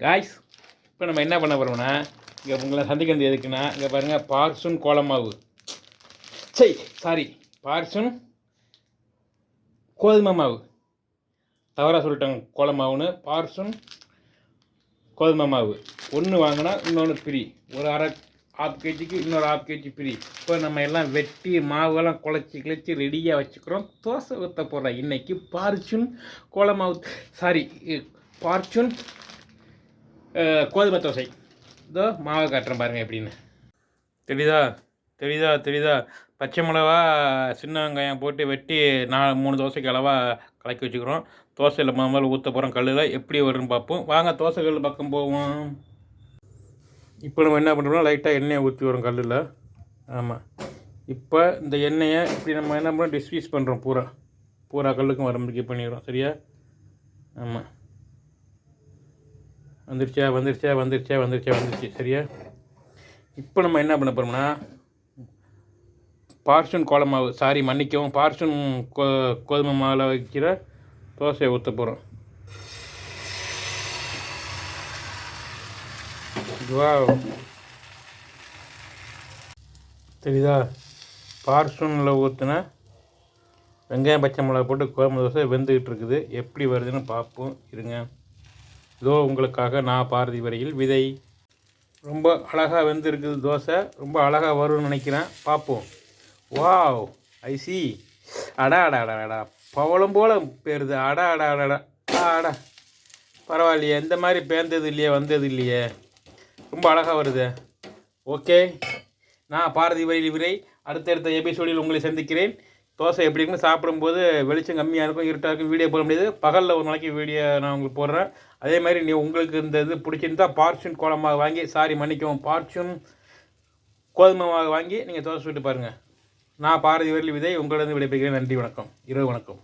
Guys, இப்போ நம்ம என்ன பண்ண போகிறோம்னா, இங்கே உங்களை சந்திக்கிறது எதுக்குன்னா, இங்கே பாருங்கள், பார்சுன் கோலமாவு, சாரி பார்சுன் கோதுமை மாவு, தவறாக சொல்லிட்டாங்க கோலமாவுன்னு. பார்சுன் கோதுமை மாவு ஒன்று வாங்கினா இன்னொன்று ஃப்ரீ, ஒரு அரை ½ கேஜிக்கு இன்னொரு ½ கேஜி ஃப்ரீ. இப்போ நம்ம எல்லாம் வெட்டி மாவெல்லாம் குழச்சி ரெடியாக வச்சுக்கிறோம். தோசை ஊற்ற போடுறோம். இன்றைக்கி பார்சுன் கோலமாவு, பார்சுன் கோதுமை தோசை. இதோ மாவை காட்டுறேன் பாருங்கள் எப்படின்னு. தெரியுதா? பச்சை மிளகா, சின்ன வெங்காயம் போட்டு வெட்டி 3 தோசைக்கு அளவாக கலக்கி வச்சுக்கிறோம். தோசையில் முதல்ல ஊற்ற போகிறோம். கல்லில் எப்படி வரும்னு பார்ப்போம். வாங்க தோசை கல் பக்கம் போவோம். இப்போ நம்ம என்ன பண்ணுறோம், லைட்டாக எண்ணெயை ஊற்றி வரோம் கல்லில். ஆமாம், இப்போ இந்த எண்ணெயை இப்படி நம்ம என்ன பண்ணுறோம், டிஸ்பீஸ் பண்ணுறோம். பூரா கல்லுக்கும் வரம்புக்கு பண்ணிடுறோம். சரியா? ஆமாம், வந்துருச்சு. சரியா? இப்போ நம்ம என்ன பண்ண போகிறோம்னா, பார்சுன் கோலமாவு, மன்னிக்கவும், பார்சுன் கோதுமை மாவில் வைக்கிற தோசையை ஊற்ற போகிறோம். தெரியுதா? பார்சுனில் ஊற்றினா வெங்காயம் பச்சை மிளகா போட்டு கோதுமை தோசை வெந்துக்கிட்டு இருக்குது. எப்படி வருதுன்னு பார்ப்போம் இருங்க. இதோ உங்களுக்காக நான் பாரதி வரையில் விதை. ரொம்ப அழகாக வெந்திருக்குது தோசை. ரொம்ப அழகாக வரும்னு நினைக்கிறேன். பார்ப்போம். Wow, I see. அடா பவளம் போல பேருது. அடா பரவாயில்லையே, இந்த மாதிரி பேர்ந்தது இல்லையே, வந்தது இல்லையே. ரொம்ப அழகாக வருது. ஓகே, நான் பாரதி வரையில் விரை அடுத்தடுத்த எபிசோடில் உங்களை சந்திக்கிறேன். தோசை எப்படி இருக்குன்னு சாப்பிடும்போது வெளிச்சம் கம்மியாக இருக்கும், இருட்டாக இருக்கும், வீடியோ போட முடியாது. பகலில் ஒரு நாளைக்கு வீடியோ நான் உங்களுக்கு போடுறேன். அதே மாதிரி உங்களுக்கு இந்த இது பிடிச்சிருந்தா பார்சுன் கோலமாக வாங்கி, மன்னிக்கவும், பார்சுன் கோதுமை மாவு வாங்கி நீங்கள் தோசை சுட்டு பாருங்கள். நான் பாரதி வரையில் விதை உங்களிடம் விடைபெறுகிறேன். நன்றி, வணக்கம், இரவு வணக்கம்.